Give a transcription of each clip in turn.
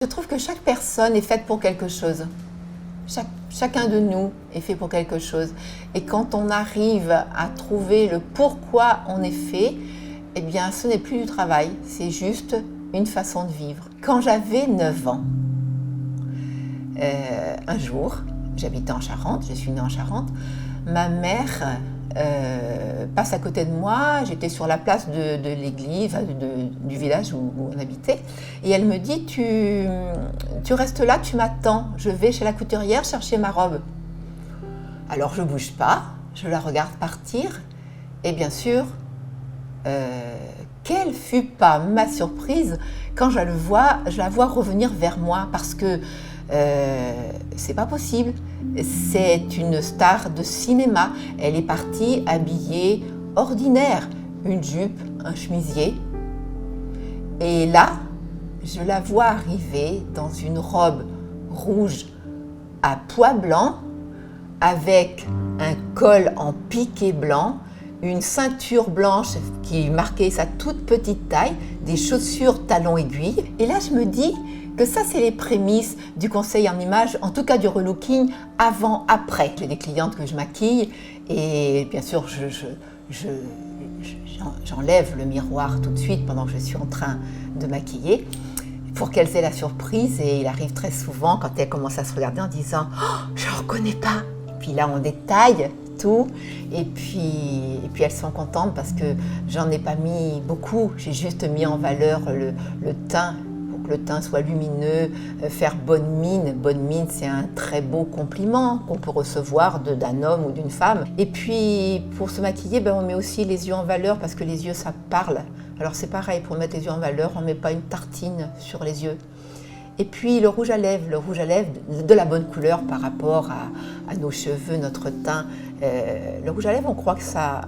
Je trouve que chaque personne est faite pour quelque chose. Chacun de nous est fait pour quelque chose. Et quand on arrive à trouver le pourquoi on est fait, eh bien, ce n'est plus du travail, c'est juste une façon de vivre. Quand j'avais 9 ans, un jour, j'habitais en Charente, je suis née en Charente, ma mère passe à côté de moi, j'étais sur la place de l'église, du village où on habitait, et elle me dit tu restes là, tu m'attends, je vais chez la couturière chercher ma robe. Alors je bouge pas, je la regarde partir, et bien sûr, quelle fut pas ma surprise quand je la vois revenir vers moi, parce que c'est pas possible. C'est une star de cinéma. Elle est partie habillée ordinaire, une jupe, un chemisier. Et là, je la vois arriver dans une robe rouge à pois blanc, avec un col en piqué blanc, une ceinture blanche qui marquait sa toute petite taille, des chaussures talons aiguilles. Et là, je me dis que ça, c'est les prémices du conseil en image, en tout cas du relooking avant-après. J'ai des clientes que je maquille et bien sûr, j'enlève le miroir tout de suite pendant que je suis en train de maquiller pour qu'elles aient la surprise. Et il arrive très souvent quand elles commencent à se regarder en disant « Oh, je ne reconnais pas !» Et puis là, on détaille tout et puis elles sont contentes parce que j'en ai pas mis beaucoup. J'ai juste mis en valeur le teint, le teint soit lumineux, faire bonne mine. Bonne mine, c'est un très beau compliment qu'on peut recevoir d'un homme ou d'une femme. Et puis, pour se maquiller, on met aussi les yeux en valeur parce que les yeux, ça parle. Alors c'est pareil, pour mettre les yeux en valeur, on ne met pas une tartine sur les yeux. Et puis le rouge à lèvres de la bonne couleur par rapport à nos cheveux, notre teint. Le rouge à lèvres, on croit que ça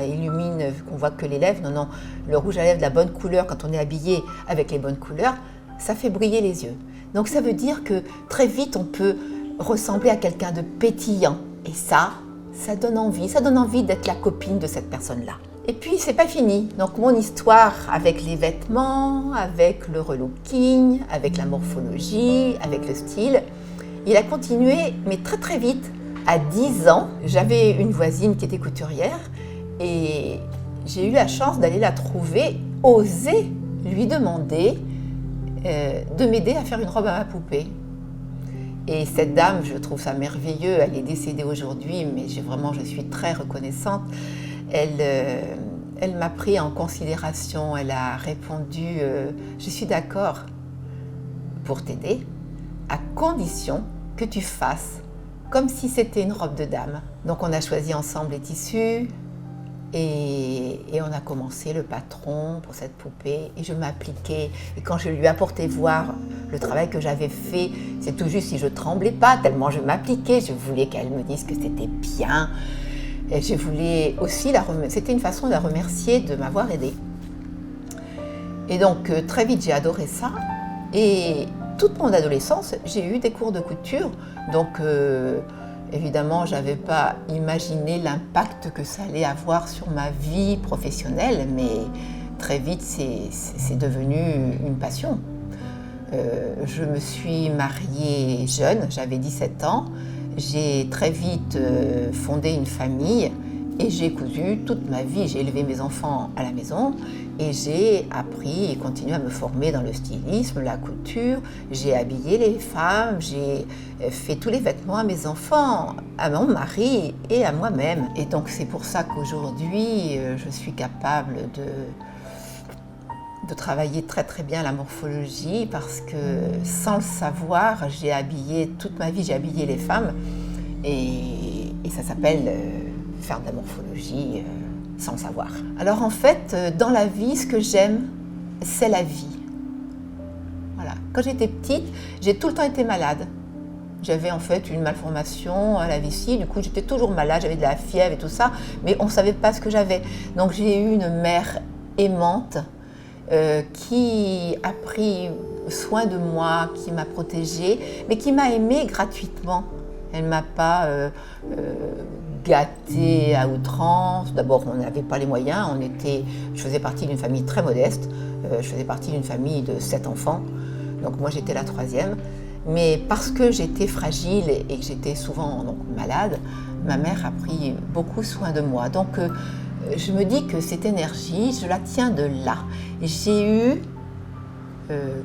illumine, qu'on voit que les lèvres. Non, non, le rouge à lèvres de la bonne couleur, quand on est habillé avec les bonnes couleurs, ça fait briller les yeux. Donc ça veut dire que très vite, on peut ressembler à quelqu'un de pétillant. Et ça donne envie d'être la copine de cette personne-là. Et puis, c'est pas fini. Donc, mon histoire avec les vêtements, avec le relooking, avec la morphologie, avec le style, il a continué, mais très très vite. À 10 ans, j'avais une voisine qui était couturière et j'ai eu la chance d'aller la trouver, oser lui demander de m'aider à faire une robe à ma poupée. Et cette dame, je trouve ça merveilleux, elle est décédée aujourd'hui, mais je suis très reconnaissante. Elle m'a pris en considération, elle a répondu « Je suis d'accord pour t'aider, à condition que tu fasses comme si c'était une robe de dame. » Donc on a choisi ensemble les tissus et on a commencé le patron pour cette poupée et je m'appliquais. Et quand je lui apportais voir le travail que j'avais fait, c'est tout juste si je tremblais pas, tellement je m'appliquais, je voulais qu'elle me dise que c'était bien. Et je voulais aussi c'était une façon de la remercier de m'avoir aidée. Et donc très vite j'ai adoré ça. Et toute mon adolescence, j'ai eu des cours de couture. Donc évidemment, je n'avais pas imaginé l'impact que ça allait avoir sur ma vie professionnelle, mais très vite c'est devenu une passion. Je me suis mariée jeune, j'avais 17 ans. J'ai très vite fondé une famille et j'ai cousu toute ma vie. J'ai élevé mes enfants à la maison et j'ai appris et continué à me former dans le stylisme, la couture. J'ai habillé les femmes, j'ai fait tous les vêtements à mes enfants, à mon mari et à moi-même. Et donc c'est pour ça qu'aujourd'hui, je suis capable de travailler très très bien la morphologie parce que sans le savoir, toute ma vie j'ai habillé les femmes et ça s'appelle faire de la morphologie sans le savoir. Alors en fait, dans la vie, ce que j'aime, c'est la vie. Voilà. Quand j'étais petite, j'ai tout le temps été malade. J'avais en fait une malformation à la vessie, du coup j'étais toujours malade, j'avais de la fièvre et tout ça, mais on ne savait pas ce que j'avais. Donc j'ai eu une mère aimante, qui a pris soin de moi, qui m'a protégée, mais qui m'a aimée gratuitement. Elle ne m'a pas gâtée à outrance. D'abord, on n'avait pas les moyens. Je faisais partie d'une famille très modeste. Je faisais partie d'une famille de 7 enfants. Donc moi j'étais la troisième. Mais parce que j'étais fragile et que j'étais souvent donc, malade, ma mère a pris beaucoup soin de moi. Donc je me dis que cette énergie, je la tiens de là. J'ai eu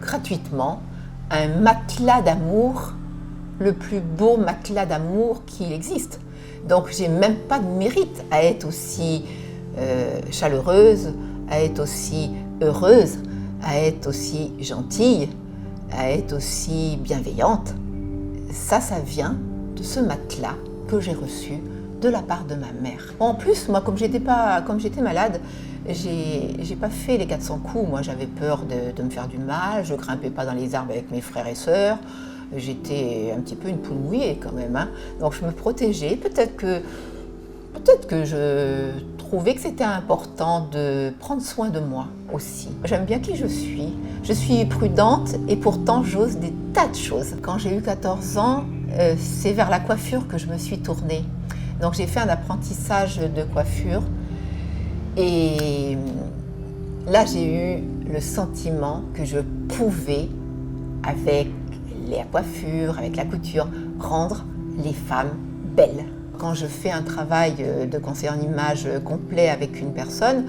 gratuitement un matelas d'amour, le plus beau matelas d'amour qui existe. Donc j'ai même pas de mérite à être aussi chaleureuse, à être aussi heureuse, à être aussi gentille, à être aussi bienveillante. Ça vient de ce matelas que j'ai reçu de la part de ma mère. En plus, moi, comme j'étais malade, j'ai pas fait les 400 coups. Moi, j'avais peur de me faire du mal. Je grimpais pas dans les arbres avec mes frères et sœurs. J'étais un petit peu une poule mouillée quand même. Hein. Donc, je me protégeais. Peut-être que je trouvais que c'était important de prendre soin de moi aussi. J'aime bien qui je suis. Je suis prudente et pourtant j'ose des tas de choses. Quand j'ai eu 14 ans, c'est vers la coiffure que je me suis tournée. Donc j'ai fait un apprentissage de coiffure et là j'ai eu le sentiment que je pouvais, avec la coiffure, avec la couture, rendre les femmes belles. Quand je fais un travail de conseiller en image complet avec une personne,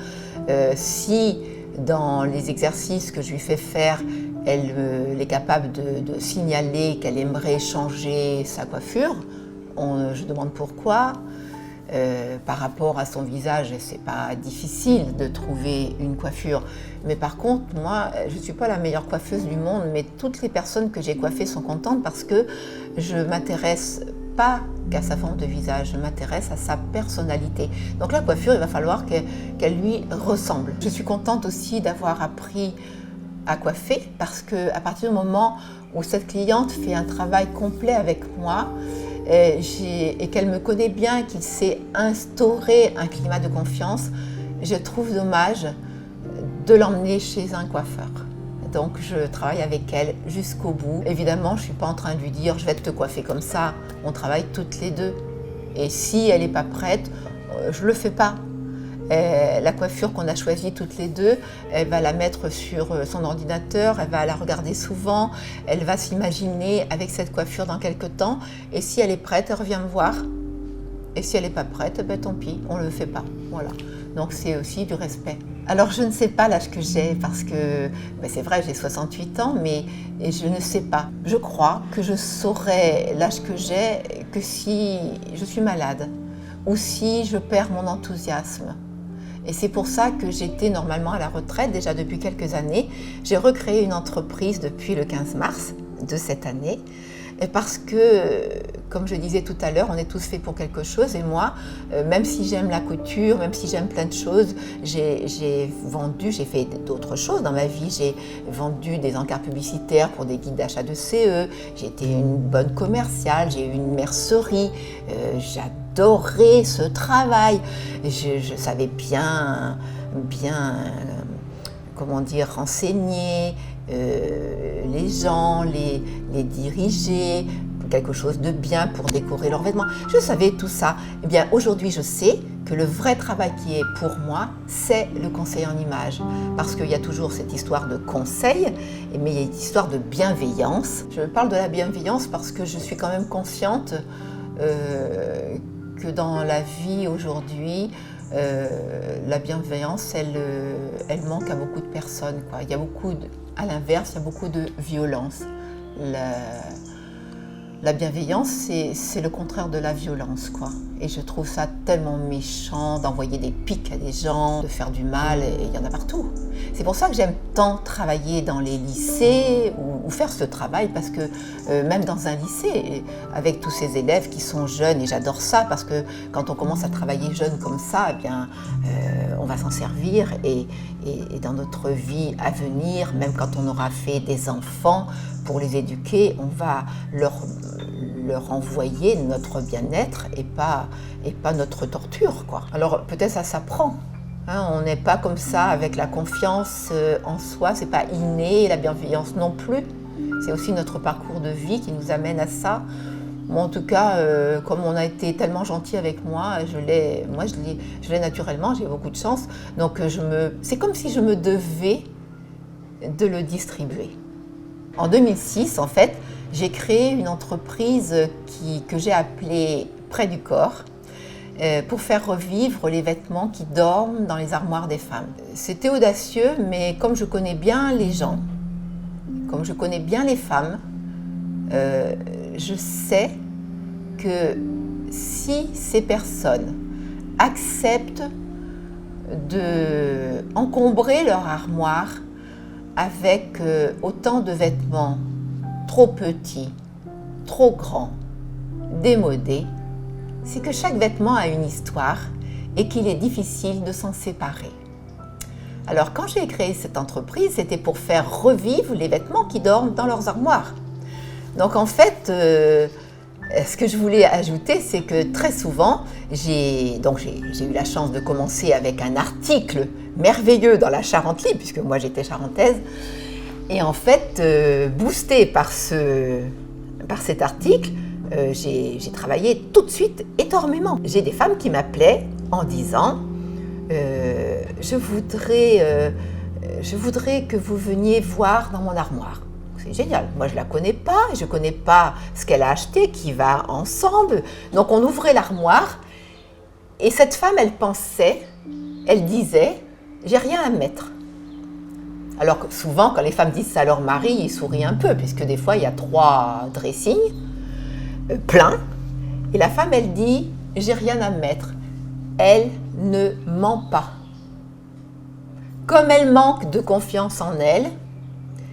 si dans les exercices que je lui fais faire, elle est capable de signaler qu'elle aimerait changer sa coiffure, je demande pourquoi. Par rapport à son visage, c'est pas difficile de trouver une coiffure. Mais par contre, moi, je suis pas la meilleure coiffeuse du monde, mais toutes les personnes que j'ai coiffées sont contentes parce que je m'intéresse pas qu'à sa forme de visage, je m'intéresse à sa personnalité. Donc la coiffure, il va falloir qu'elle lui ressemble. Je suis contente aussi d'avoir appris à coiffer parce qu'à partir du moment où cette cliente fait un travail complet avec moi et qu'elle me connaît bien, qu'il s'est instauré un climat de confiance, je trouve dommage de l'emmener chez un coiffeur. Donc je travaille avec elle jusqu'au bout. Évidemment, je ne suis pas en train de lui dire « je vais te coiffer comme ça ». On travaille toutes les deux. Et si elle n'est pas prête, je ne le fais pas. La coiffure qu'on a choisie toutes les deux, elle va la mettre sur son ordinateur, elle va la regarder souvent, elle va s'imaginer avec cette coiffure dans quelques temps. Et si elle est prête, elle revient me voir. Et si elle n'est pas prête, ben tant pis, on ne le fait pas. Voilà. Donc c'est aussi du respect. Alors je ne sais pas l'âge que j'ai parce que ben c'est vrai, j'ai 68 ans, mais je ne sais pas. Je crois que je saurai l'âge que j'ai que si je suis malade ou si je perds mon enthousiasme. Et c'est pour ça que j'étais normalement à la retraite déjà depuis quelques années. J'ai recréé une entreprise depuis le 15 mars de cette année. Et parce que, comme je disais tout à l'heure, on est tous faits pour quelque chose. Et moi, même si j'aime la couture, même si j'aime plein de choses, j'ai fait d'autres choses dans ma vie. J'ai vendu des encarts publicitaires pour des guides d'achat de CE. J'ai été une bonne commerciale, j'ai eu une mercerie. J'adorais ce travail. Je savais bien, comment dire, renseigner les gens, les diriger, quelque chose de bien pour décorer leurs vêtements. Je savais tout ça. Eh bien, aujourd'hui, je sais que le vrai travail qui est pour moi, c'est le conseil en image. Parce qu'il y a toujours cette histoire de conseil, mais il y a une histoire de bienveillance. Je parle de la bienveillance parce que je suis quand même consciente que dans la vie aujourd'hui, la bienveillance, elle manque à beaucoup de personnes, quoi. Il y a à l'inverse, il y a beaucoup de violence. La bienveillance, c'est le contraire de la violence, quoi. Et je trouve ça tellement méchant d'envoyer des pics à des gens, de faire du mal, et il y en a partout. C'est pour ça que j'aime tant travailler dans les lycées ou faire ce travail, parce que même dans un lycée, avec tous ces élèves qui sont jeunes, et j'adore ça, parce que quand on commence à travailler jeune comme ça, eh bien, on va s'en servir, et dans notre vie à venir, même quand on aura fait des enfants, pour les éduquer, on va leur envoyer notre bien-être et pas notre torture, quoi. Alors peut-être ça s'apprend. Hein, on n'est pas comme ça avec la confiance en soi, c'est pas inné, la bienveillance non plus. C'est aussi notre parcours de vie qui nous amène à ça. Moi, en tout cas, comme on a été tellement gentil avec moi, je l'ai naturellement, j'ai beaucoup de chance. Donc c'est comme si je me devais de le distribuer. En 2006, en fait, j'ai créé une entreprise que j'ai appelée Près du corps pour faire revivre les vêtements qui dorment dans les armoires des femmes. C'était audacieux, mais comme je connais bien les gens, comme je connais bien les femmes, je sais que si ces personnes acceptent de encombrer leur armoire avec autant de vêtements trop petits, trop grands, démodés, c'est que chaque vêtement a une histoire et qu'il est difficile de s'en séparer. Alors quand j'ai créé cette entreprise, c'était pour faire revivre les vêtements qui dorment dans leurs armoires. Donc en fait, ce que je voulais ajouter, c'est que très souvent, j'ai eu la chance de commencer avec un article merveilleux dans la Charente Libre, puisque moi j'étais charentaise, et en fait, boostée par cet article, j'ai travaillé tout de suite énormément. J'ai des femmes qui m'appelaient en disant je voudrais que vous veniez voir dans mon armoire. C'est génial. Moi, je ne la connais pas, je ne connais pas ce qu'elle a acheté, qui va ensemble. Donc, on ouvrait l'armoire et cette femme, elle disait, j'ai rien à mettre. Alors que souvent, quand les femmes disent ça à leur mari, ils sourient un peu, puisque des fois, il y a 3 dressings pleins. Et la femme, elle dit, j'ai rien à mettre. Elle ne ment pas. Comme elle manque de confiance en elle,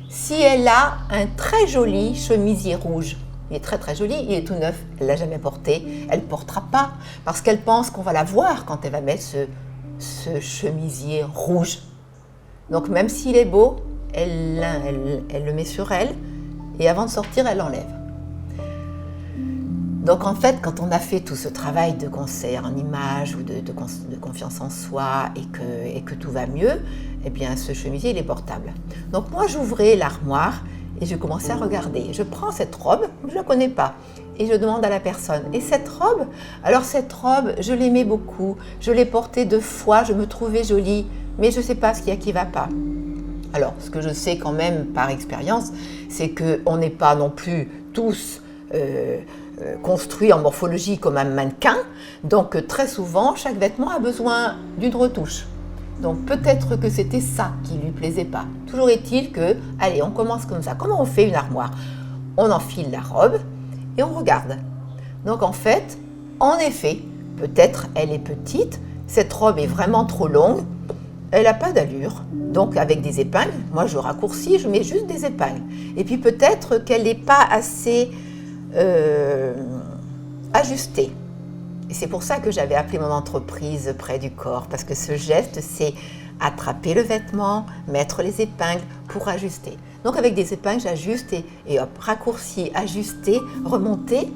si elle a un très joli chemisier rouge, il est très très joli, il est tout neuf, elle ne l'a jamais porté, elle ne le portera pas parce qu'elle pense qu'on va la voir quand elle va mettre ce chemisier rouge. Donc même s'il est beau, elle le met sur elle et avant de sortir, elle l'enlève. Donc en fait, quand on a fait tout ce travail de conseil en image ou de confiance en soi et que tout va mieux, eh bien ce chemisier il est portable. Donc moi j'ouvrais l'armoire et je commençais à regarder. Je prends cette robe, je ne la connais pas, et je demande à la personne. Et cette robe, je l'aimais beaucoup, je l'ai portée 2 fois, je me trouvais jolie, mais je ne sais pas ce qu'il y a qui ne va pas. Alors ce que je sais quand même par expérience, c'est qu'on n'est pas non plus tous construit en morphologie comme un mannequin, donc très souvent chaque vêtement a besoin d'une retouche. Donc peut-être que c'était ça qui lui plaisait pas. Toujours est-il que, allez, on commence comme ça. Comment on fait une armoire? On enfile la robe et on regarde. Donc en fait, en effet, peut-être elle est petite, cette robe est vraiment trop longue, elle n'a pas d'allure. Donc avec des épingles, moi je raccourcis, je mets juste des épingles. Et puis peut-être qu'elle n'est pas assez ajustée. Et c'est pour ça que j'avais appelé mon entreprise Près du corps, parce que ce geste, c'est attraper le vêtement, mettre les épingles pour ajuster. Donc avec des épingles, j'ajuste et hop, raccourci, ajuster, remonter.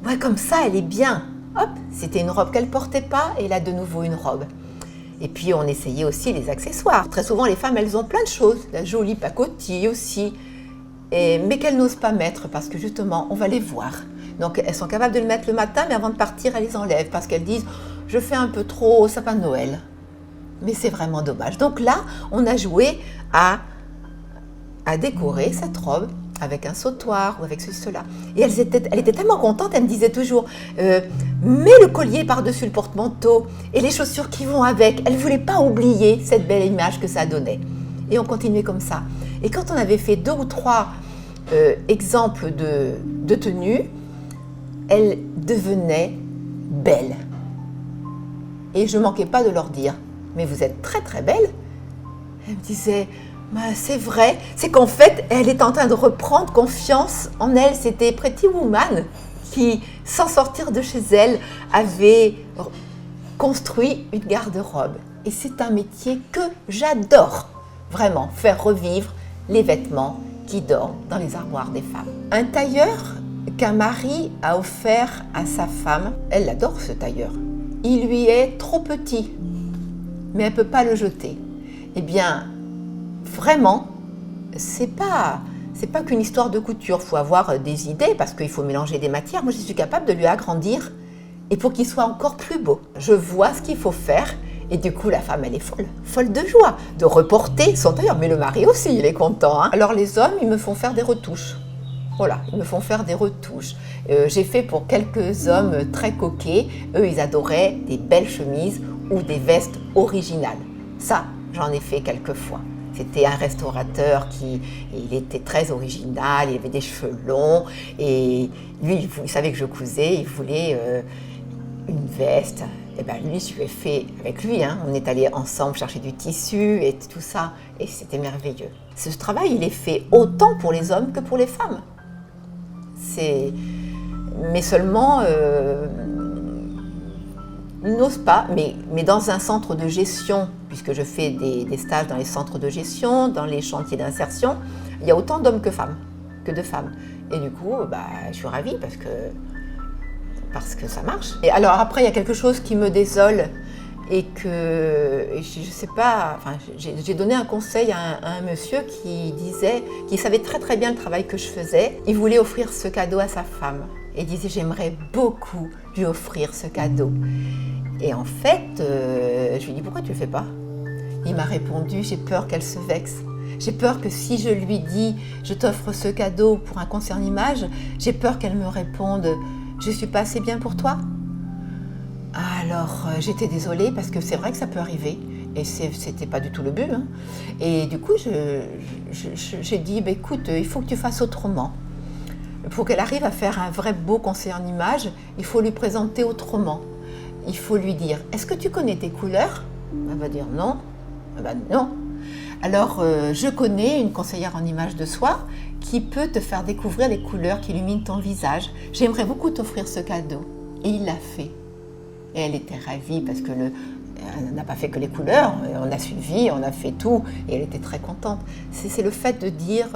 Ouais, comme ça, elle est bien. Hop, c'était une robe qu'elle ne portait pas et là, de nouveau, une robe. Et puis, on essayait aussi les accessoires. Très souvent, les femmes, elles ont plein de choses. La jolie pacotille aussi, mais qu'elles n'osent pas mettre parce que justement, on va les voir. Donc, elles sont capables de le mettre le matin, mais avant de partir, elles les enlèvent parce qu'elles disent « je fais un peu trop au sapin de Noël ». Mais c'est vraiment dommage. Donc là, on a joué à décorer cette robe avec un sautoir ou avec ceci, cela. Et elle était tellement contente, elle me disait toujours mets le collier par-dessus le porte-manteau et les chaussures qui vont avec. Elle ne voulait pas oublier cette belle image que ça donnait. Et on continuait comme ça. Et quand on avait fait 2 ou 3 exemples de tenues, elle devenait belle. Et je ne manquais pas de leur dire mais vous êtes très très belle. Elle me disait c'est vrai, c'est qu'en fait, elle est en train de reprendre confiance en elle. C'était Pretty Woman qui, sans sortir de chez elle, avait construit une garde-robe. Et c'est un métier que j'adore, vraiment, faire revivre les vêtements qui dorment dans les armoires des femmes. Un tailleur qu'un mari a offert à sa femme, elle adore ce tailleur. Il lui est trop petit, mais elle ne peut pas le jeter. Eh bien, vraiment, c'est pas qu'une histoire de couture. Il faut avoir des idées parce qu'il faut mélanger des matières. Moi, je suis capable de lui agrandir et pour qu'il soit encore plus beau. Je vois ce qu'il faut faire Et du coup, la femme, elle est folle, folle de joie de reporter son tailleur. Mais le mari aussi, il est content. Hein. Alors les hommes, ils me font faire des retouches. Voilà, ils me font faire des retouches. J'ai fait pour quelques hommes très coquets. Eux, ils adoraient des belles chemises ou des vestes originales. Ça, j'en ai fait quelques fois. C'était un restaurateur il était très original, il avait des cheveux longs. Et lui, il savait que je cousais, il voulait une veste. Et bien lui, je lui ai fait avec lui. Hein. On est allés ensemble chercher du tissu et tout ça. Et c'était merveilleux. Ce travail, il est fait autant pour les hommes que pour les femmes. Mais seulement, ils n'osent pas, mais dans un centre de gestion, puisque je fais des stages dans les centres de gestion, dans les chantiers d'insertion, il y a autant d'hommes que de femmes. Et du coup, je suis ravie parce que ça marche. Et alors après, il y a quelque chose qui me désole et que je sais pas, enfin, j'ai donné un conseil à un monsieur qui savait très très bien le travail que je faisais. Il voulait offrir ce cadeau à sa femme et disait j'aimerais beaucoup lui offrir ce cadeau. Et en fait, je lui ai dit pourquoi tu le fais pas? Il m'a répondu j'ai peur qu'elle se vexe. J'ai peur que si je lui dis je t'offre ce cadeau pour un concert image, j'ai peur qu'elle me réponde je suis pas assez bien pour toi. Alors j'étais désolée parce que c'est vrai que ça peut arriver et c'était pas du tout le but. Hein. Et du coup j'ai dit écoute, il faut que tu fasses autrement. Pour qu'elle arrive à faire un vrai beau conseil en images, il faut lui présenter autrement. Il faut lui dire est-ce que tu connais tes couleurs? Elle va dire non. Non. Alors je connais une conseillère en images de soi qui peut te faire découvrir les couleurs qui illuminent ton visage. J'aimerais beaucoup t'offrir ce cadeau. Et il l'a fait. Et elle était ravie parce que elle n'a pas fait que les couleurs, on a suivi, on a fait tout, et elle était très contente. C'est le fait de dire,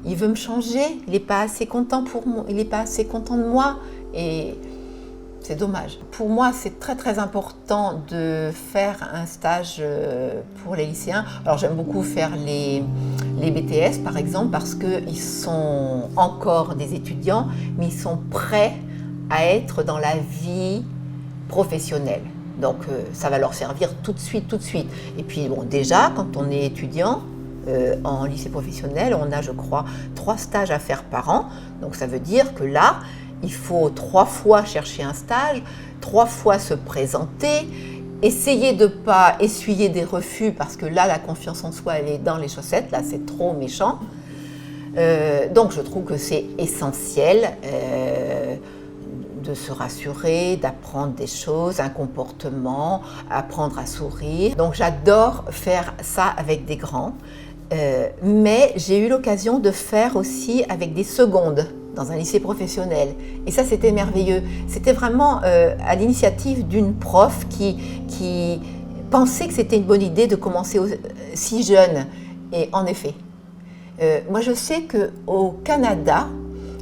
il veut me changer, il n'est pas assez content pour moi, il n'est pas assez content de moi, et c'est dommage. Pour moi, c'est très très important de faire un stage pour les lycéens. Alors j'aime beaucoup faire les BTS par exemple parce qu'ils sont encore des étudiants, mais ils sont prêts à être dans la vie professionnelle. Donc ça va leur servir tout de suite. Et puis bon, déjà, quand on est étudiant en lycée professionnel, on a, je crois, 3 stages à faire par an. Donc ça veut dire que là, il faut 3 fois chercher un stage, 3 fois se présenter, essayer de ne pas essuyer des refus parce que là, la confiance en soi, elle est dans les chaussettes. Là, c'est trop méchant. Donc je trouve que c'est essentiel de se rassurer, d'apprendre des choses, un comportement, apprendre à sourire. Donc j'adore faire ça avec des grands, mais j'ai eu l'occasion de faire aussi avec des secondes dans un lycée professionnel. Et ça, c'était merveilleux. C'était vraiment à l'initiative d'une prof qui pensait que c'était une bonne idée de commencer si jeune. Et en effet, moi je sais qu'au Canada,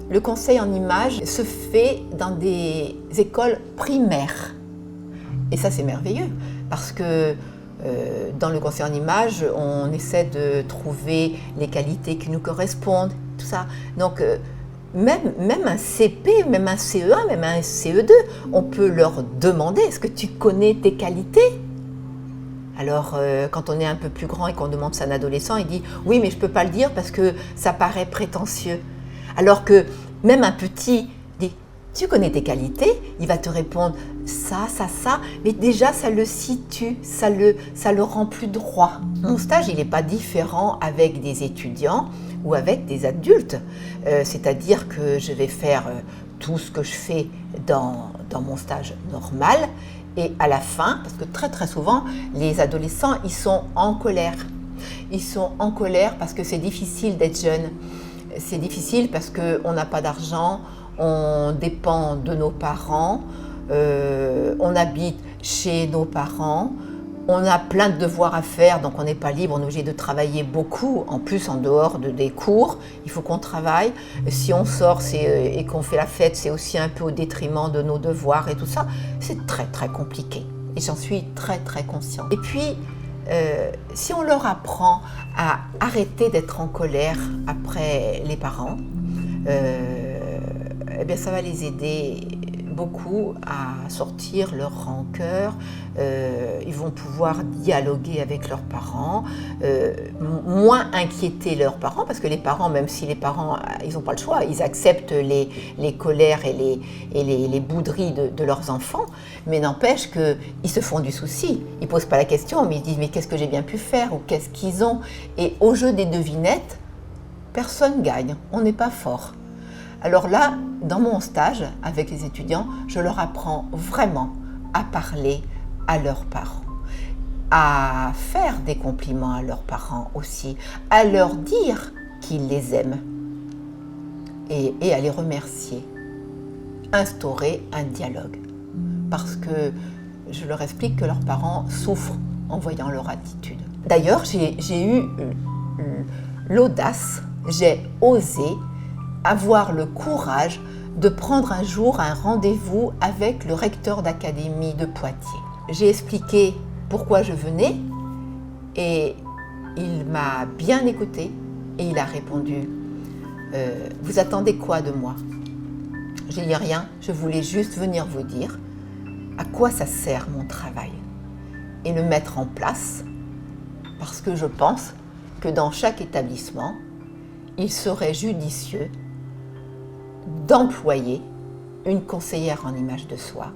le conseil en images se fait dans des écoles primaires. Et ça, c'est merveilleux, parce que dans le conseil en images, on essaie de trouver les qualités qui nous correspondent, tout ça. Donc, même un CP, même un CE1, même un CE2, on peut leur demander, est-ce que tu connais tes qualités? Alors, quand on est un peu plus grand et qu'on demande ça à un adolescent, il dit, oui, mais je ne peux pas le dire parce que ça paraît prétentieux. Alors que même un petit dit « tu connais tes qualités ?» Il va te répondre « ça, mais déjà ça le situe, ça le rend plus droit. » Mon stage, il n'est pas différent avec des étudiants ou avec des adultes. C'est-à-dire que je vais faire tout ce que je fais dans mon stage normal et à la fin, parce que très très souvent, les adolescents, ils sont en colère. Ils sont en colère parce que c'est difficile d'être jeune. C'est difficile parce qu'on n'a pas d'argent, on dépend de nos parents, on habite chez nos parents, on a plein de devoirs à faire, donc on n'est pas libre, on est obligé de travailler beaucoup, en plus en dehors des cours, il faut qu'on travaille. Si on sort et qu'on fait la fête, c'est aussi un peu au détriment de nos devoirs et tout ça. C'est très très compliqué et j'en suis très très consciente. Et puis, si on leur apprend à arrêter d'être en colère après les parents, eh bien ça va les aider beaucoup à sortir leur rancœur, ils vont pouvoir dialoguer avec leurs parents, moins inquiéter leurs parents, parce que les parents, même si les parents, ils n'ont pas le choix, ils acceptent les colères et les bouderies de leurs enfants, mais n'empêche qu'ils se font du souci. Ils ne posent pas la question, mais ils disent « mais qu'est-ce que j'ai bien pu faire ?» ou « qu'est-ce qu'ils ont ?» Et au jeu des devinettes, personne gagne, on n'est pas fort. Alors là, dans mon stage avec les étudiants, je leur apprends vraiment à parler à leurs parents, à faire des compliments à leurs parents aussi, à leur dire qu'ils les aiment et à les remercier, instaurer un dialogue. Parce que je leur explique que leurs parents souffrent en voyant leur attitude. D'ailleurs, j'ai eu l'audace, j'ai osé avoir le courage de prendre un jour un rendez-vous avec le recteur d'académie de Poitiers. J'ai expliqué pourquoi je venais et il m'a bien écouté et il a répondu « Vous attendez quoi de moi ?» J'ai dit rien, je voulais juste venir vous dire à quoi ça sert mon travail et le mettre en place parce que je pense que dans chaque établissement, il serait judicieux d'employer une conseillère en image de soi,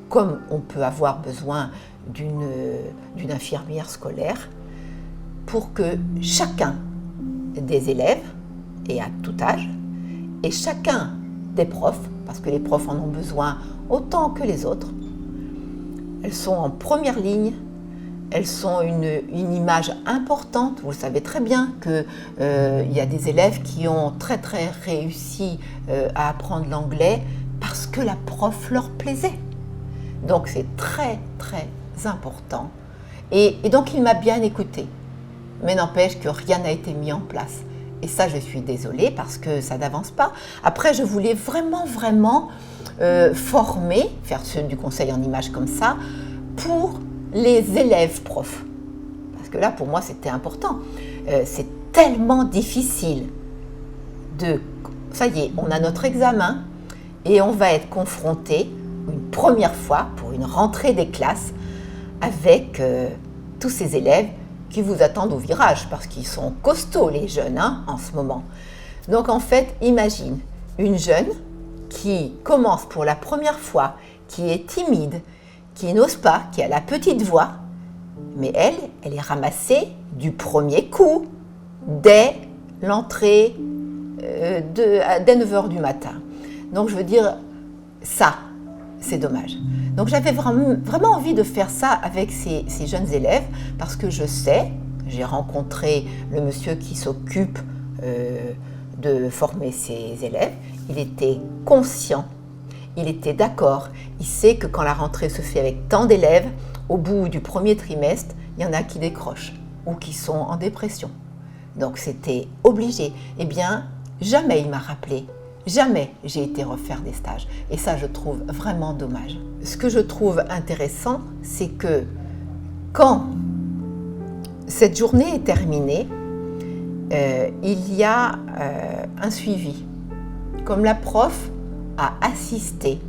comme on peut avoir besoin d'une infirmière scolaire, pour que chacun des élèves, et à tout âge, et chacun des profs, parce que les profs en ont besoin autant que les autres, elles sont en première ligne. Elles sont une image importante. Vous le savez très bien qu'il y a des élèves qui ont très très réussi à apprendre l'anglais parce que la prof leur plaisait. Donc c'est très très important. Et donc il m'a bien écouté. Mais n'empêche que rien n'a été mis en place. Et ça, je suis désolée parce que ça n'avance pas. Après, je voulais vraiment former, faire du conseil en images comme ça, pour les élèves profs. Parce que là, pour moi, c'était important. C'est tellement difficile ça y est, on a notre examen et on va être confronté une première fois pour une rentrée des classes avec tous ces élèves qui vous attendent au virage parce qu'ils sont costauds, les jeunes, en ce moment. Donc, en fait, imagine une jeune qui commence pour la première fois, qui est timide, qui n'ose pas, qui a la petite voix, mais elle est ramassée du premier coup, dès l'entrée, dès 9h du matin. Donc je veux dire, ça, c'est dommage. Donc j'avais vraiment envie de faire ça avec ces jeunes élèves, parce que je sais, j'ai rencontré le monsieur qui s'occupe de former ces élèves, il était conscient. Il était d'accord, il sait que quand la rentrée se fait avec tant d'élèves, au bout du premier trimestre, il y en a qui décrochent ou qui sont en dépression. Donc c'était obligé. Eh bien, jamais il m'a rappelé, jamais j'ai été refaire des stages. Et ça, je trouve vraiment dommage. Ce que je trouve intéressant, c'est que quand cette journée est terminée, il y a un suivi. Comme la prof a assisté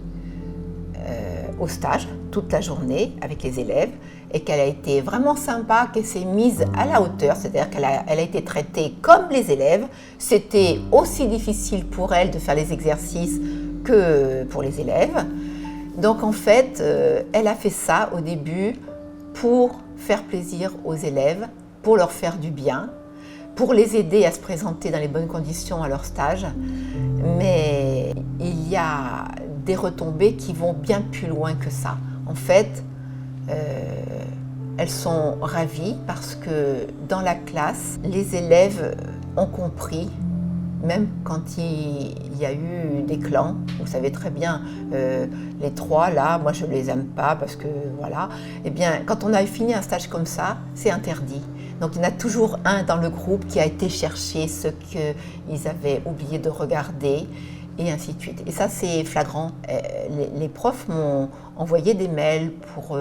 au stage toute la journée avec les élèves et qu'elle a été vraiment sympa, qu'elle s'est mise à la hauteur, c'est-à-dire qu'elle a été traitée comme les élèves. C'était aussi difficile pour elle de faire les exercices que pour les élèves. Donc en fait, elle a fait ça au début pour faire plaisir aux élèves, pour leur faire du bien, pour les aider à se présenter dans les bonnes conditions à leur stage. Mais il y a des retombées qui vont bien plus loin que ça. En fait, elles sont ravies parce que dans la classe, les élèves ont compris, même quand il y a eu des clans, vous savez très bien, les trois là, moi je ne les aime pas parce que voilà, eh bien quand on a fini un stage comme ça, c'est interdit. Donc il y en a toujours un dans le groupe qui a été chercher ce qu'ils avaient oublié de regarder et ainsi de suite. Et ça, c'est flagrant. Les profs m'ont envoyé des mails pour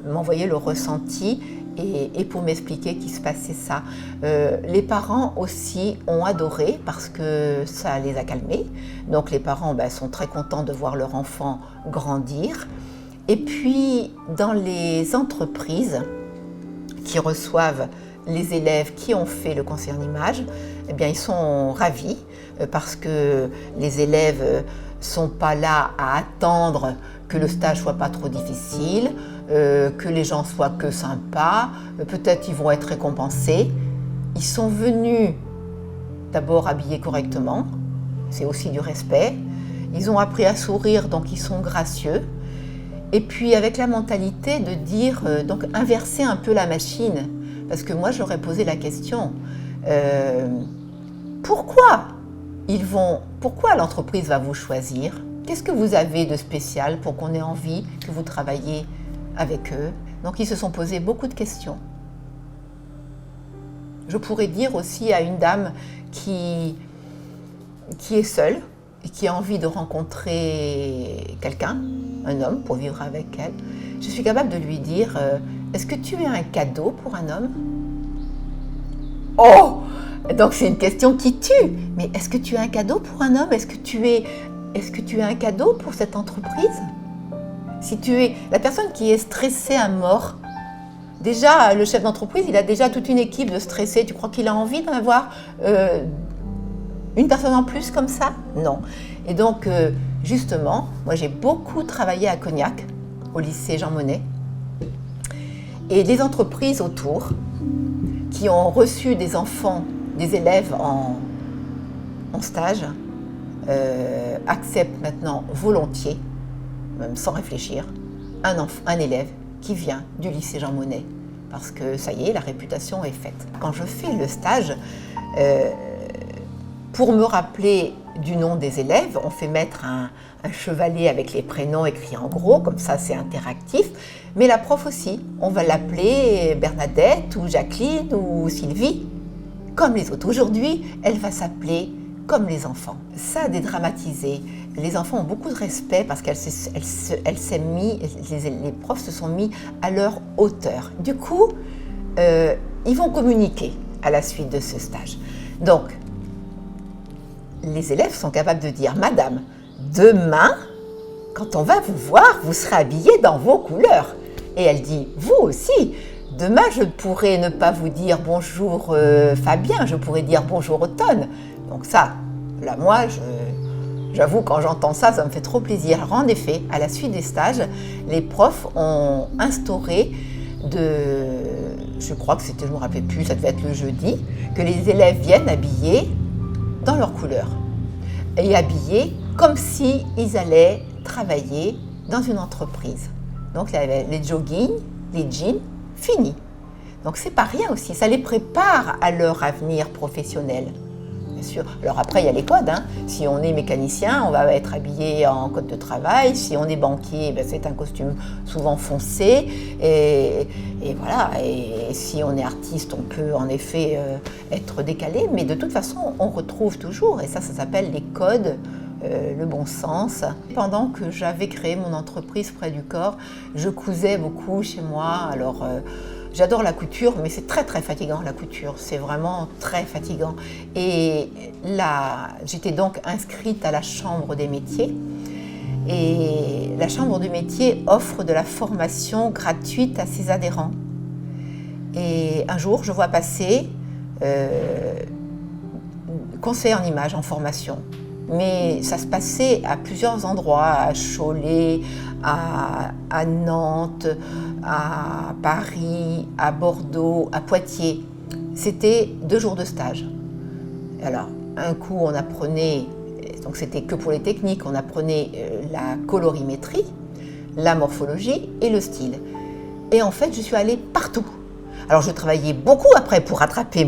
m'envoyer le ressenti et pour m'expliquer qu'il se passait ça. Les parents aussi ont adoré parce que ça les a calmés. Donc les parents sont très contents de voir leur enfant grandir. Et puis, dans les entreprises qui reçoivent les élèves qui ont fait le conseil en images, eh bien, ils sont ravis parce que les élèves ne sont pas là à attendre que le stage soit pas trop difficile, que les gens soient que sympas, peut-être ils vont être récompensés. Ils sont venus d'abord habillés correctement, c'est aussi du respect. Ils ont appris à sourire, donc ils sont gracieux. Et puis avec la mentalité de dire, donc inverser un peu la machine. Parce que moi, j'aurais posé la question, pourquoi l'entreprise va vous choisir? Qu'est-ce que vous avez de spécial pour qu'on ait envie que vous travailliez avec eux? Donc, ils se sont posés beaucoup de questions. Je pourrais dire aussi à une dame qui est seule et qui a envie de rencontrer quelqu'un, un homme, pour vivre avec elle, je suis capable de lui dire, est-ce que tu as un cadeau pour un homme? Oh! Donc c'est une question qui tue. Mais est-ce que tu as un cadeau pour un homme? Est-ce que tu as un cadeau pour cette entreprise? Si tu es la personne qui est stressée à mort, déjà le chef d'entreprise, il a déjà toute une équipe de stressés. Tu crois qu'il a envie d'en avoir une personne en plus comme ça? Non. Et donc justement, moi j'ai beaucoup travaillé à Cognac, au lycée Jean Monnet. Et les entreprises autour qui ont reçu des enfants, des élèves en stage, acceptent maintenant volontiers, même sans réfléchir, un élève qui vient du lycée Jean Monnet. Parce que ça y est, la réputation est faite. Quand je fais le stage, pour me rappeler du nom des élèves, on fait mettre un chevalet avec les prénoms écrits en gros, comme ça c'est interactif. Mais la prof aussi, on va l'appeler Bernadette ou Jacqueline ou Sylvie, comme les autres. Aujourd'hui, elle va s'appeler comme les enfants. Ça a dédramatisé. Les enfants ont beaucoup de respect parce les profs se sont mis à leur hauteur. Du coup, ils vont communiquer à la suite de ce stage. Donc, les élèves sont capables de dire « Madame, demain, quand on va vous voir, vous serez habillée dans vos couleurs. » Et elle dit « Vous aussi, demain, je pourrais ne pas vous dire « Bonjour Fabien », je pourrais dire « Bonjour Automne ». Donc ça, là, moi, j'avoue, quand j'entends ça, ça me fait trop plaisir. Alors, en effet, à la suite des stages, les profs ont instauré je crois que c'était, je ne me rappelle plus, ça devait être le jeudi, que les élèves viennent habillés dans leurs couleurs et habillés comme s'ils allaient travailler dans une entreprise. Donc les joggings, les jeans, fini. Donc c'est pas rien aussi, ça les prépare à leur avenir professionnel. Bien sûr. Alors après, il y a les codes. Si on est mécanicien, on va être habillé en code de travail. Si on est banquier, c'est un costume souvent foncé. Et voilà. Et si on est artiste, on peut en effet être décalé. Mais de toute façon, on retrouve toujours. Et ça s'appelle les codes, le bon sens. Pendant que j'avais créé mon entreprise Près du Corps, je cousais beaucoup chez moi. Alors, j'adore la couture, mais c'est très très fatigant la couture, c'est vraiment très fatigant. Et là, j'étais donc inscrite à la Chambre des métiers. Et la Chambre des métiers offre de la formation gratuite à ses adhérents. Et un jour, je vois passer conseiller en images en formation. Mais ça se passait à plusieurs endroits, à Cholet, à Nantes, à Paris, à Bordeaux, à Poitiers. C'était 2 jours de stage. Alors, un coup, on apprenait, donc c'était que pour les techniques, on apprenait la colorimétrie, la morphologie et le style. Et en fait, je suis allée partout. Alors, je travaillais beaucoup après pour rattraper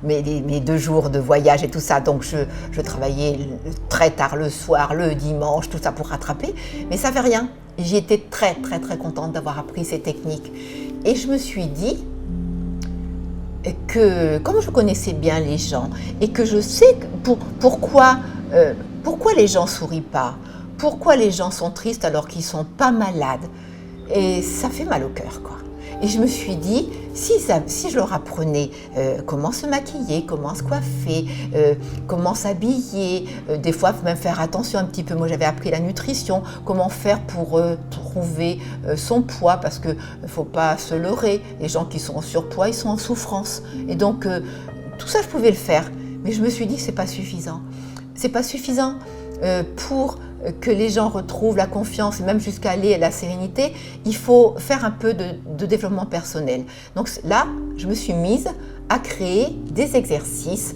mes 2 jours de voyage et tout ça. Donc, je travaillais très tard le soir, le dimanche, tout ça pour rattraper. Mais ça ne fait rien. J'étais très, très, très contente d'avoir appris ces techniques. Et je me suis dit que, comme je connaissais bien les gens et que je sais pourquoi pourquoi les gens sourient pas? Pourquoi les gens sont tristes alors qu'ils sont pas malades? Et ça fait mal au cœur, quoi. Et je me suis dit, si je leur apprenais comment se maquiller, comment se coiffer, comment s'habiller, des fois même faire attention un petit peu. Moi j'avais appris la nutrition, comment faire pour trouver son poids, parce qu'il ne faut pas se leurrer. Les gens qui sont en surpoids, ils sont en souffrance. Et donc tout ça je pouvais le faire. Mais je me suis dit, c'est pas suffisant. C'est pas suffisant pour que les gens retrouvent la confiance et même jusqu'à aller à la sérénité. Il faut faire un peu de développement personnel. Donc là, je me suis mise à créer des exercices,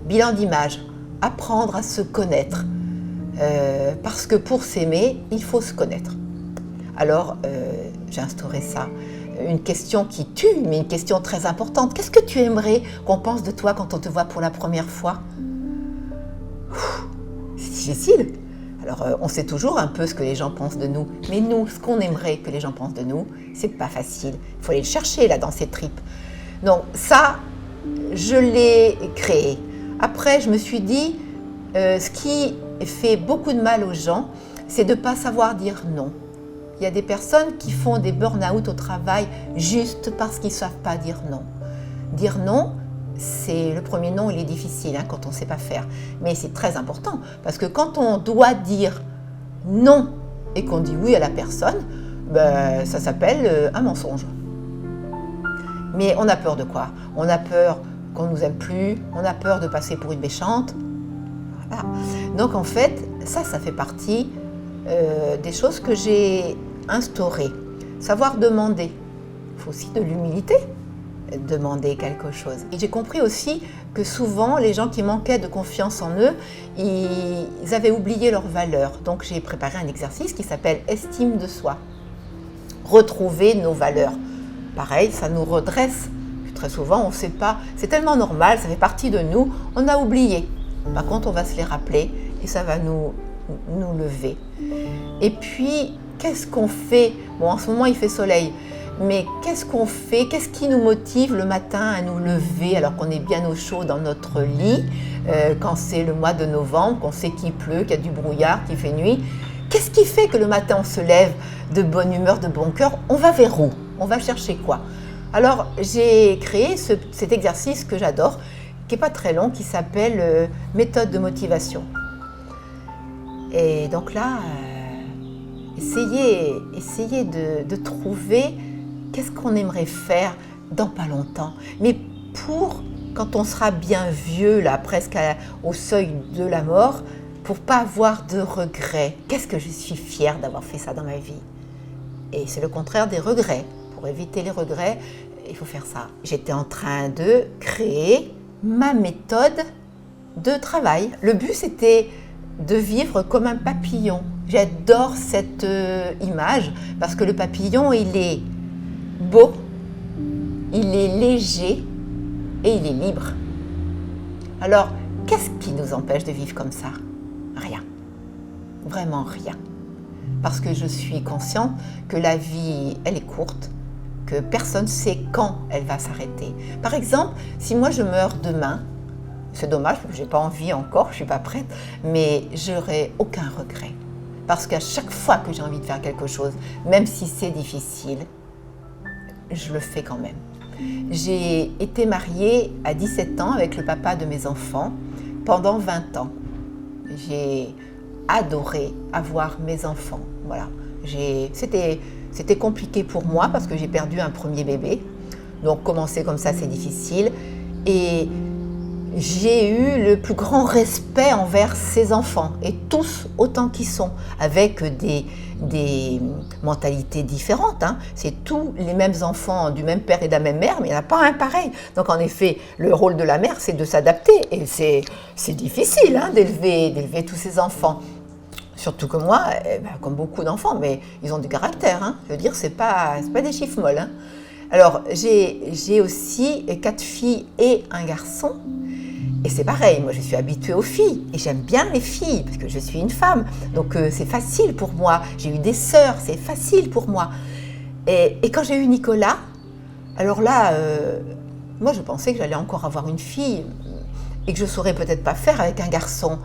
bilan d'image, apprendre à se connaître. Parce que pour s'aimer, il faut se connaître. Alors, j'ai instauré ça. Une question qui tue, mais une question très importante. Qu'est-ce que tu aimerais qu'on pense de toi quand on te voit pour la première fois? C'est difficile. Alors, on sait toujours un peu ce que les gens pensent de nous. Mais nous, ce qu'on aimerait que les gens pensent de nous, c'est pas facile. Il faut aller le chercher, là, dans ses tripes. Donc, ça, je l'ai créé. Après, je me suis dit, ce qui fait beaucoup de mal aux gens, c'est de ne pas savoir dire non. Il y a des personnes qui font des burn-out au travail juste parce qu'ils ne savent pas dire non. Dire non, c'est le premier non, il est difficile quand on ne sait pas faire. Mais c'est très important parce que quand on doit dire non et qu'on dit oui à la personne, ça s'appelle un mensonge. Mais on a peur de quoi? On a peur qu'on ne nous aime plus, on a peur de passer pour une méchante. Voilà. Donc en fait, ça fait partie des choses que j'ai instaurées. Savoir demander. Il faut aussi de l'humilité. Demander quelque chose. Et j'ai compris aussi que souvent, les gens qui manquaient de confiance en eux, ils avaient oublié leurs valeurs. Donc j'ai préparé un exercice qui s'appelle estime de soi. Retrouver nos valeurs. Pareil, ça nous redresse. Très souvent, on ne sait pas. C'est tellement normal, ça fait partie de nous. On a oublié. Par contre, on va se les rappeler et ça va nous lever. Et puis, qu'est-ce qu'on fait? Bon, en ce moment, il fait soleil. Mais qu'est-ce qu'on fait? Qu'est-ce qui nous motive le matin à nous lever alors qu'on est bien au chaud dans notre lit, quand c'est le mois de novembre, qu'on sait qu'il pleut, qu'il y a du brouillard, qu'il fait nuit? Qu'est-ce qui fait que le matin on se lève de bonne humeur, de bon cœur? On va vers où? On va chercher quoi? Alors j'ai créé cet exercice que j'adore, qui n'est pas très long, qui s'appelle méthode de motivation. Et donc là, essayez de trouver qu'est-ce qu'on aimerait faire dans pas longtemps. Mais pour quand on sera bien vieux, là, presque au seuil de la mort, pour pas avoir de regrets. Qu'est-ce que je suis fière d'avoir fait ça dans ma vie? Et c'est le contraire des regrets. Pour éviter les regrets, il faut faire ça. J'étais en train de créer ma méthode de travail. Le but, c'était de vivre comme un papillon. J'adore cette image parce que le papillon, il est beau, il est léger et il est libre. Alors, qu'est-ce qui nous empêche de vivre comme ça? Rien. Vraiment rien. Parce que je suis consciente que la vie, elle est courte, que personne ne sait quand elle va s'arrêter. Par exemple, si moi je meurs demain, c'est dommage, je n'ai pas envie encore, je ne suis pas prête, mais je n'aurai aucun regret. Parce qu'à chaque fois que j'ai envie de faire quelque chose, même si c'est difficile, je le fais quand même. J'ai été mariée à 17 ans avec le papa de mes enfants pendant 20 ans. J'ai adoré avoir mes enfants. Voilà. C'était compliqué pour moi parce que j'ai perdu un premier bébé. Donc commencer comme ça, c'est difficile. Et j'ai eu le plus grand respect envers ces enfants, et tous autant qu'ils sont, avec des mentalités différentes. C'est tous les mêmes enfants du même père et de la même mère, mais il n'y en a pas un pareil. Donc en effet, le rôle de la mère, c'est de s'adapter. Et c'est difficile d'élever tous ces enfants. Surtout que moi, comme beaucoup d'enfants, mais ils ont du caractère. Je veux dire, c'est pas des chiffres molles. Alors, j'ai aussi 4 filles et un garçon. Et c'est pareil, moi je suis habituée aux filles. Et j'aime bien les filles, parce que je suis une femme. Donc c'est facile pour moi. J'ai eu des sœurs, c'est facile pour moi. Et quand j'ai eu Nicolas, alors là, moi je pensais que j'allais encore avoir une fille et que je ne saurais peut-être pas faire avec un garçon.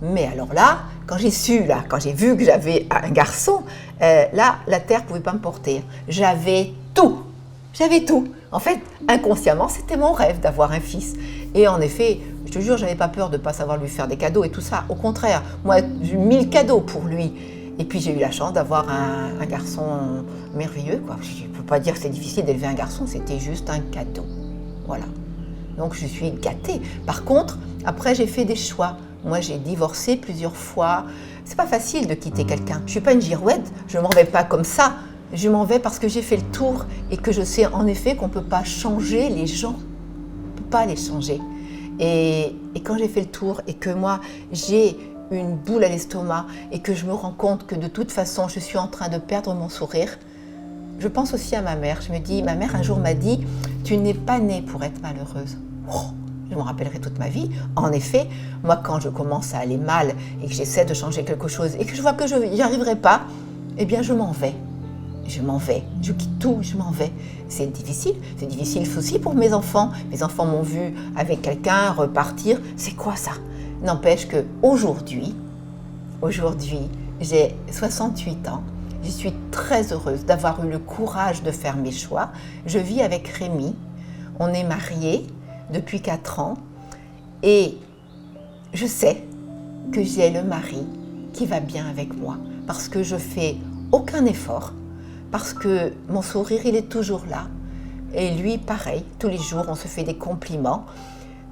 Mais alors là, quand j'ai vu que j'avais un garçon, là, la terre ne pouvait pas me porter. J'avais tout. En fait, inconsciemment, c'était mon rêve d'avoir un fils. Et en effet, je te jure, je n'avais pas peur de ne pas savoir lui faire des cadeaux et tout ça. Au contraire, moi, j'ai eu 1000 cadeaux pour lui. Et puis, j'ai eu la chance d'avoir un garçon merveilleux, quoi. Je ne peux pas dire que c'est difficile d'élever un garçon, c'était juste un cadeau. Voilà. Donc, je suis gâtée. Par contre, après, j'ai fait des choix. Moi, j'ai divorcé plusieurs fois. C'est pas facile de quitter quelqu'un. Je suis pas une girouette, je m'en vais pas comme ça. Je m'en vais parce que j'ai fait le tour et que je sais en effet qu'on peut pas changer les gens. On peut pas les changer. Et quand j'ai fait le tour et que moi, j'ai une boule à l'estomac et que je me rends compte que de toute façon, je suis en train de perdre mon sourire, je pense aussi à ma mère. Je me dis, ma mère un jour m'a dit, tu n'es pas née pour être malheureuse. Oh, je m'en rappellerai toute ma vie. En effet, moi, quand je commence à aller mal et que j'essaie de changer quelque chose et que je vois que je n'y arriverai pas, eh bien, je m'en vais. Je quitte tout, je m'en vais. C'est difficile aussi pour mes enfants. Mes enfants m'ont vu avec quelqu'un repartir. C'est quoi ça? N'empêche qu'aujourd'hui, j'ai 68 ans. Je suis très heureuse d'avoir eu le courage de faire mes choix. Je vis avec Rémi. On est mariés depuis 4 ans. Et je sais que j'ai le mari qui va bien avec moi. Parce que je fais aucun effort. Parce que mon sourire, il est toujours là. Et lui, pareil, tous les jours, on se fait des compliments.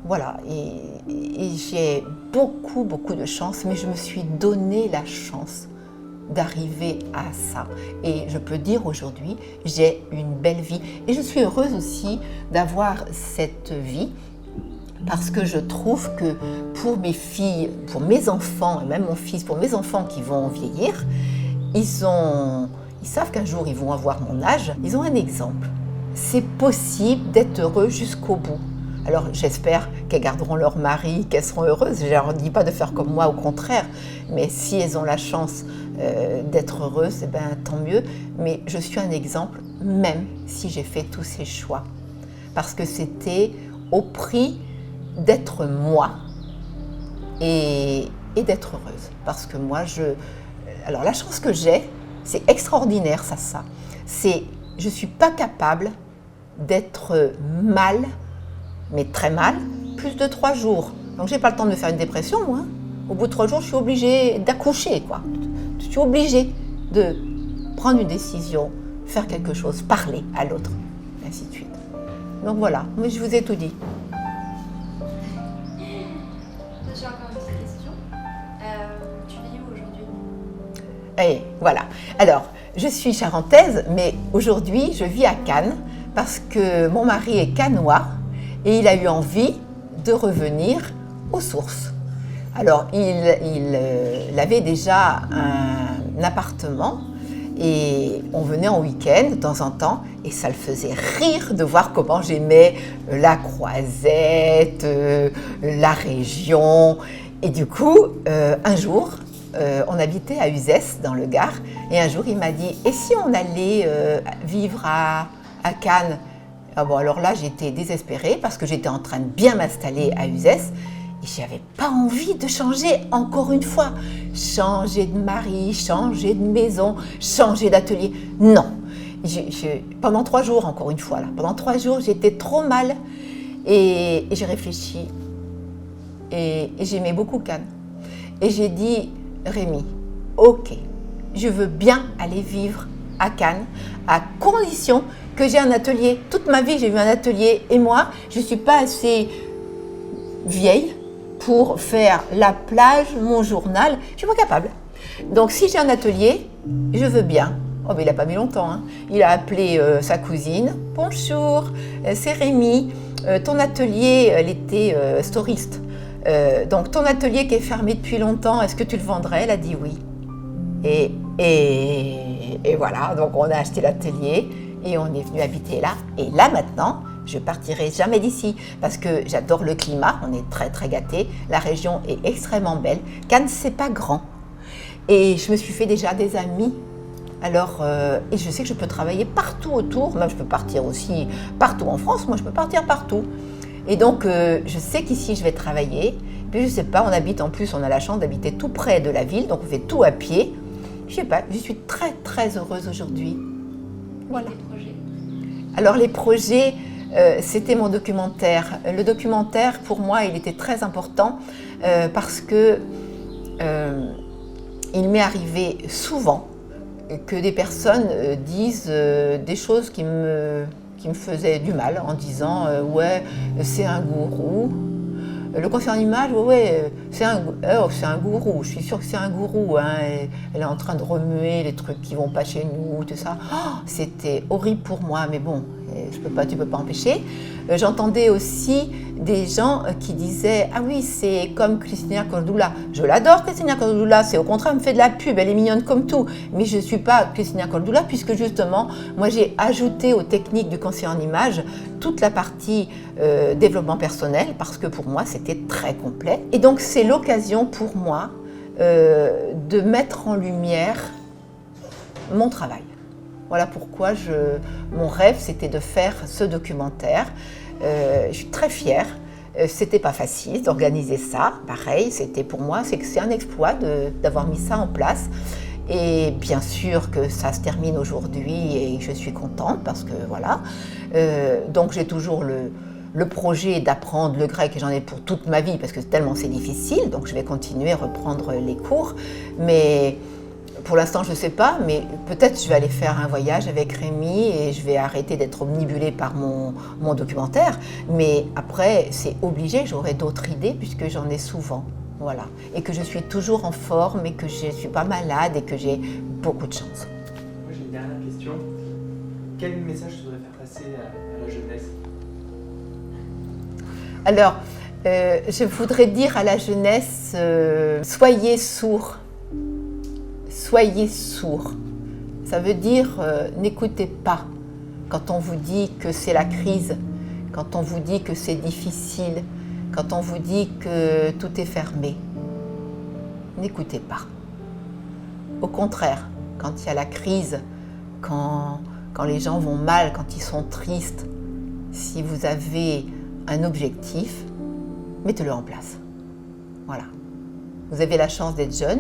Voilà, et j'ai beaucoup de chance, mais je me suis donné la chance d'arriver à ça. Et je peux dire aujourd'hui, j'ai une belle vie. Et je suis heureuse aussi d'avoir cette vie, parce que je trouve que pour mes filles, pour mes enfants, et même mon fils, pour mes enfants qui vont vieillir, ils savent qu'un jour ils vont avoir mon âge, ils ont un exemple. C'est possible d'être heureux jusqu'au bout. Alors j'espère qu'elles garderont leur mari, qu'elles seront heureuses. Je ne leur dis pas de faire comme moi, au contraire. Mais si elles ont la chance d'être heureuses, eh ben, tant mieux. Mais je suis un exemple, même si j'ai fait tous ces choix. Parce que c'était au prix d'être moi et d'être heureuse. Parce que moi, alors la chance que j'ai, c'est extraordinaire ça. Je ne suis pas capable d'être mal, mais très mal, plus de 3 jours. Donc j'ai pas le temps de me faire une dépression, moi. Au bout de 3 jours, je suis obligée d'accoucher, quoi. Je suis obligée de prendre une décision, faire quelque chose, parler à l'autre, et ainsi de suite. Donc voilà, mais je vous ai tout dit. J'ai encore une petite question. Tu vis où aujourd'hui? Et voilà. Alors, je suis charentaise, mais aujourd'hui, je vis à Cannes parce que mon mari est cannois et il a eu envie de revenir aux sources. Alors, il avait déjà un appartement et on venait en week-end de temps en temps et ça le faisait rire de voir comment j'aimais la Croisette, la région. Et du coup, un jour, on habitait à Uzès, dans le Gard, et un jour il m'a dit « Et si on allait vivre à Cannes ?» Ah bon, alors là, j'étais désespérée parce que j'étais en train de bien m'installer à Uzès et je n'avais pas envie de changer encore une fois. Changer de mari, changer de maison, changer d'atelier. Non. Pendant 3 jours, encore une fois, là, pendant 3 jours, j'étais trop mal et j'ai réfléchi et j'aimais beaucoup Cannes. Et j'ai dit « Rémi, ok, je veux bien aller vivre à Cannes à condition que j'ai un atelier. Toute ma vie, j'ai eu un atelier et moi, je ne suis pas assez vieille pour faire la plage, mon journal. Je ne suis pas capable. Donc, si j'ai un atelier, je veux bien. Oh, mais il n'a pas mis longtemps. Hein. Il a appelé sa cousine. « Bonjour, c'est Rémi. Ton atelier, elle était storiste. Donc, ton atelier qui est fermé depuis longtemps, est-ce que tu le vendrais ?» Elle a dit oui. Et voilà, donc on a acheté l'atelier et on est venu habiter là. Et là maintenant, je partirai jamais d'ici parce que j'adore le climat, on est très très gâtés. La région est extrêmement belle. Cannes, c'est pas grand. Et je me suis fait déjà des amis. Alors, et je sais que je peux travailler partout autour. Même je peux partir aussi partout en France. Moi, je peux partir partout. Et donc, je sais qu'ici, je vais travailler Puis je sais pas, on habite en plus, on a la chance d'habiter tout près de la ville, donc on fait tout à pied. Je sais pas, je suis très très heureuse aujourd'hui. Voilà. Et tes projets? Alors les projets, c'était mon documentaire. Le documentaire, pour moi, il était très important parce que il m'est arrivé souvent que des personnes disent des choses qui me faisaient du mal en disant ouais, c'est un gourou. Le conseiller en image, ouais, c'est un gourou, je suis sûre que c'est un gourou. Hein, elle est en train de remuer les trucs qui vont pas chez nous, tout ça. Oh, c'était horrible pour moi, mais bon, tu peux pas empêcher. J'entendais aussi des gens qui disaient ah oui, c'est comme Cristina Cordula. Je l'adore, Cristina Cordula, c'est au contraire, elle me fait de la pub, elle est mignonne comme tout. Mais je ne suis pas Cristina Cordula puisque justement, moi j'ai ajouté aux techniques du conseiller en image toute la partie développement personnel parce que pour moi c'était très complet. Et donc c'est l'occasion pour moi de mettre en lumière mon travail. Voilà pourquoi mon rêve, c'était de faire ce documentaire. Je suis très fière. C'était pas facile d'organiser ça. Pareil, c'était pour moi, c'est un exploit d'avoir mis ça en place. Et bien sûr que ça se termine aujourd'hui et je suis contente parce que voilà. Donc j'ai toujours le projet d'apprendre le grec et j'en ai pour toute ma vie parce que tellement c'est difficile. Donc je vais continuer à reprendre les cours. Mais pour l'instant, je ne sais pas, mais peut-être je vais aller faire un voyage avec Rémi et je vais arrêter d'être omnibulée par mon documentaire. Mais après, c'est obligé, j'aurai d'autres idées puisque j'en ai souvent. Voilà. Et que je suis toujours en forme et que je ne suis pas malade et que j'ai beaucoup de chance. Moi, j'ai une dernière question. Quel message tu voudrais faire passer à la jeunesse? Alors, je voudrais dire à la jeunesse, soyez sourds. Soyez sourds. Ça veut dire n'écoutez pas quand on vous dit que c'est la crise, quand on vous dit que c'est difficile, quand on vous dit que tout est fermé. N'écoutez pas. Au contraire, quand il y a la crise, quand les gens vont mal, quand ils sont tristes, si vous avez un objectif, mettez-le en place. Voilà. Vous avez la chance d'être jeune.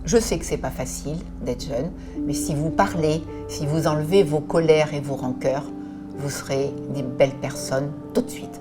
Je sais que c'est pas facile d'être jeune, mais si vous parlez, si vous enlevez vos colères et vos rancœurs, vous serez des belles personnes tout de suite.